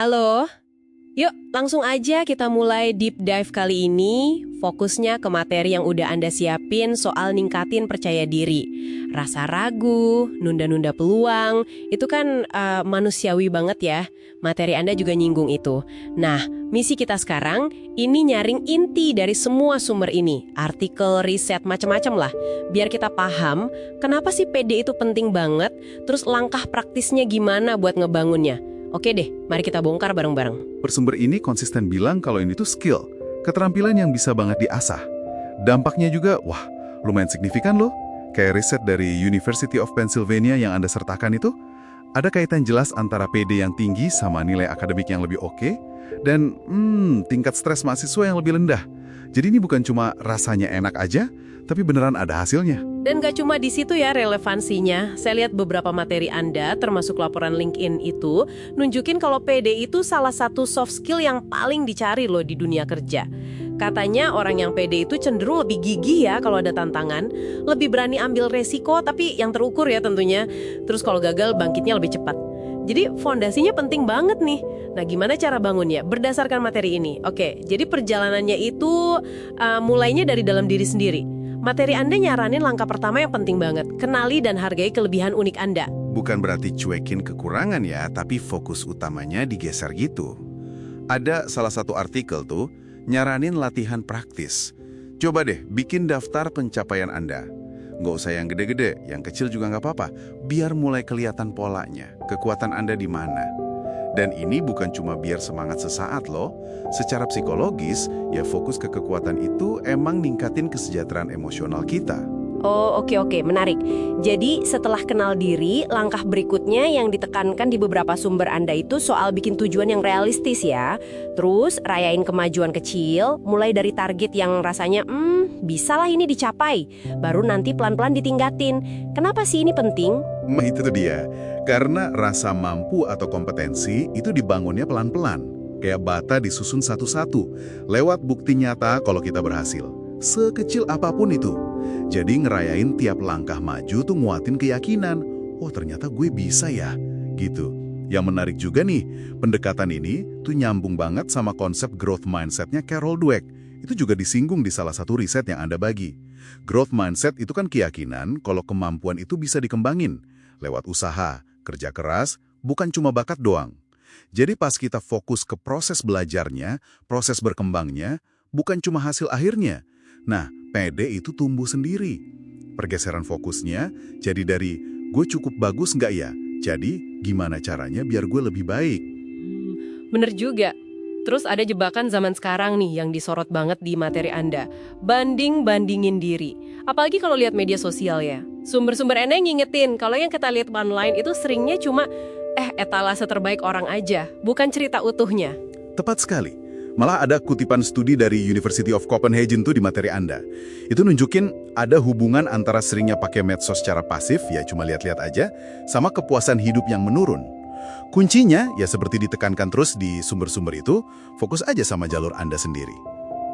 Halo, yuk langsung aja kita mulai deep dive kali ini. Fokusnya ke materi yang udah Anda siapin soal ningkatin percaya diri. Rasa ragu, nunda-nunda peluang, itu kan manusiawi banget ya. Materi Anda juga nyinggung itu. Nah, misi kita sekarang ini nyaring inti dari semua sumber ini. Artikel, riset, macam-macam lah. Biar kita paham kenapa sih PD itu penting banget, terus langkah praktisnya gimana buat ngebangunnya. Oke deh, mari kita bongkar bareng-bareng. Bersumber ini konsisten bilang kalau ini tuh skill, keterampilan yang bisa banget diasah. Dampaknya juga, wah, lumayan signifikan loh. Kayak riset dari University of Pennsylvania yang Anda sertakan itu, ada kaitan jelas antara PD yang tinggi sama nilai akademik yang lebih oke, dan tingkat stres mahasiswa yang lebih rendah. Jadi ini bukan cuma rasanya enak aja, tapi beneran ada hasilnya. Dan gak cuma di situ ya relevansinya. Saya lihat beberapa materi Anda, termasuk laporan LinkedIn itu, nunjukin kalau PD itu salah satu soft skill yang paling dicari loh di dunia kerja. Katanya orang yang PD itu cenderung lebih gigih ya kalau ada tantangan, lebih berani ambil resiko tapi yang terukur ya tentunya. Terus kalau gagal bangkitnya lebih cepat. Jadi fondasinya penting banget nih. Nah gimana cara bangunnya? Berdasarkan materi ini. Oke, jadi perjalanannya itu mulainya dari dalam diri sendiri. Materi Anda nyaranin langkah pertama yang penting banget. Kenali dan hargai kelebihan unik Anda. Bukan berarti cuekin kekurangan ya, tapi fokus utamanya digeser gitu. Ada salah satu artikel tuh, nyaranin latihan praktis. Coba deh, bikin daftar pencapaian Anda. Nggak usah yang gede-gede, yang kecil juga nggak apa-apa. Biar mulai kelihatan polanya, kekuatan Anda di mana. Dan ini bukan cuma biar semangat sesaat loh. Secara psikologis, ya fokus ke kekuatan itu emang ningkatin kesejahteraan emosional kita. Oh, oke, menarik. Jadi setelah kenal diri, langkah berikutnya yang ditekankan di beberapa sumber Anda itu soal bikin tujuan yang realistis ya. Terus rayain kemajuan kecil, mulai dari target yang rasanya, bisalah ini dicapai. Baru nanti pelan-pelan ditingkatin. Kenapa sih ini penting? Itu tuh dia. Karena rasa mampu atau kompetensi itu dibangunnya pelan-pelan. Kayak bata disusun satu-satu. Lewat bukti nyata kalau kita berhasil. Sekecil apapun itu. Jadi ngerayain tiap langkah maju tuh nguatin keyakinan. Oh ternyata gue bisa ya. Gitu. Yang menarik juga nih, pendekatan ini tuh nyambung banget sama konsep growth mindset-nya Carol Dweck. Itu juga disinggung di salah satu riset yang Anda bagi. Growth mindset itu kan keyakinan kalau kemampuan itu bisa dikembangin. Lewat usaha, kerja keras, bukan cuma bakat doang. Jadi pas kita fokus ke proses belajarnya, proses berkembangnya, bukan cuma hasil akhirnya. Nah, PD itu tumbuh sendiri. Pergeseran fokusnya jadi dari gue cukup bagus nggak ya? Jadi gimana caranya biar gue lebih baik? Bener juga. Terus ada jebakan zaman sekarang nih yang disorot banget di materi Anda. Banding-bandingin diri. Apalagi kalau lihat media sosial ya. Sumber-sumber Anda yang ngingetin kalau yang kita lihat online itu seringnya cuma etalase terbaik orang aja, bukan cerita utuhnya. Tepat sekali. Malah ada kutipan studi dari University of Copenhagen tuh di materi Anda. Itu nunjukin ada hubungan antara seringnya pakai medsos secara pasif, ya cuma lihat-lihat aja, sama kepuasan hidup yang menurun. Kuncinya, ya seperti ditekankan terus di sumber-sumber itu, fokus aja sama jalur Anda sendiri.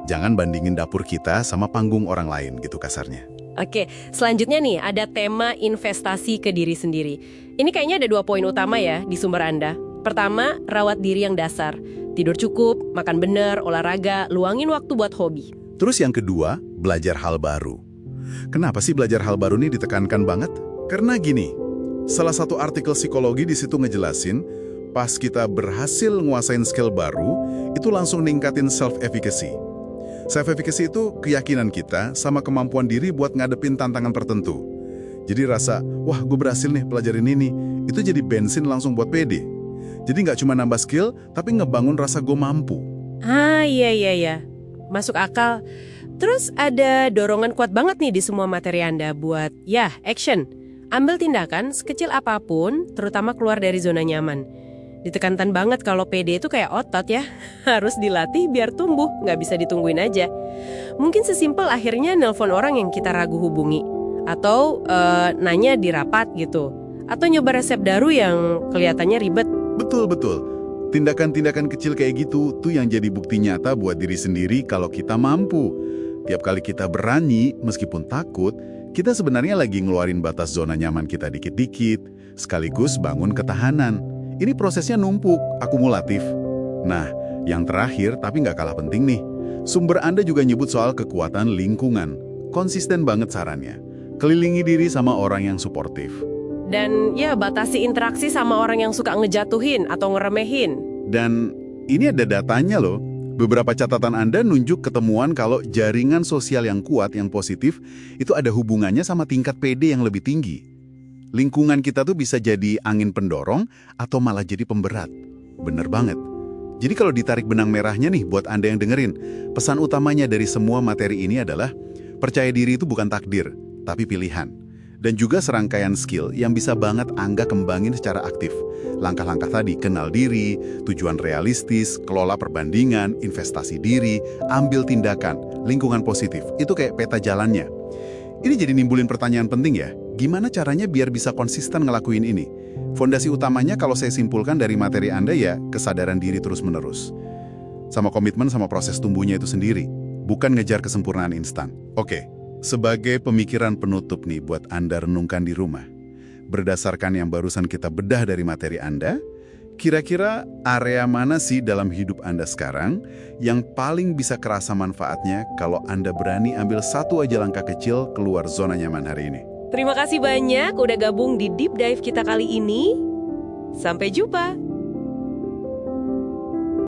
Jangan bandingin dapur kita sama panggung orang lain gitu kasarnya. Oke, selanjutnya nih ada tema investasi ke diri sendiri. Ini kayaknya ada 2 poin utama ya di sumber Anda. Pertama, rawat diri yang dasar. Tidur cukup, makan bener, olahraga, luangin waktu buat hobi. Terus yang kedua, belajar hal baru. Kenapa sih belajar hal baru ini ditekankan banget? Karena gini, salah satu artikel psikologi di situ ngejelasin, pas kita berhasil nguasain skill baru, itu langsung ningkatin self-efficacy. Self-efficacy itu keyakinan kita sama kemampuan diri buat ngadepin tantangan tertentu. Jadi rasa, wah gue berhasil nih pelajarin ini, itu jadi bensin langsung buat PD. Jadi nggak cuma nambah skill, tapi ngebangun rasa gue mampu. Iya. Masuk akal. Terus ada dorongan kuat banget nih di semua materi Anda buat, action. Ambil tindakan sekecil apapun, terutama keluar dari zona nyaman. Ditekankan banget kalau PD itu kayak otot ya. Harus dilatih biar tumbuh, nggak bisa ditungguin aja. Mungkin sesimpel akhirnya nelpon orang yang kita ragu hubungi. Atau nanya di rapat gitu. Atau nyoba resep daru yang kelihatannya ribet. Betul. Tindakan-tindakan kecil kayak gitu tuh yang jadi bukti nyata buat diri sendiri kalau kita mampu. Tiap kali kita berani, meskipun takut, kita sebenarnya lagi ngeluarin batas zona nyaman kita dikit-dikit, sekaligus bangun ketahanan. Ini prosesnya numpuk, akumulatif. Nah, yang terakhir tapi nggak kalah penting nih. Sumber Anda juga nyebut soal kekuatan lingkungan. Konsisten banget sarannya. Kelilingi diri sama orang yang suportif. Dan ya batasi interaksi sama orang yang suka ngejatuhin atau ngeremehin. Dan ini ada datanya loh. Beberapa catatan Anda nunjuk ketemuan kalau jaringan sosial yang kuat, yang positif, itu ada hubungannya sama tingkat PD yang lebih tinggi. Lingkungan kita tuh bisa jadi angin pendorong atau malah jadi pemberat. Bener banget. Jadi kalau ditarik benang merahnya nih buat Anda yang dengerin, pesan utamanya dari semua materi ini adalah percaya diri itu bukan takdir, tapi pilihan. Dan juga serangkaian skill yang bisa banget Angga kembangin secara aktif. Langkah-langkah tadi, kenal diri, tujuan realistis, kelola perbandingan, investasi diri, ambil tindakan, lingkungan positif. Itu kayak peta jalannya. Ini jadi nimbulin pertanyaan penting ya. Gimana caranya biar bisa konsisten ngelakuin ini? Fondasi utamanya kalau saya simpulkan dari materi Anda ya, kesadaran diri terus-menerus. Sama komitmen sama proses tumbuhnya itu sendiri. Bukan ngejar kesempurnaan instan. Oke, sebagai pemikiran penutup nih buat Anda renungkan di rumah. Berdasarkan yang barusan kita bedah dari materi Anda, kira-kira area mana sih dalam hidup Anda sekarang yang paling bisa kerasa manfaatnya kalau Anda berani ambil satu aja langkah kecil keluar zona nyaman hari ini? Terima kasih banyak udah gabung di Deep Dive kita kali ini. Sampai jumpa!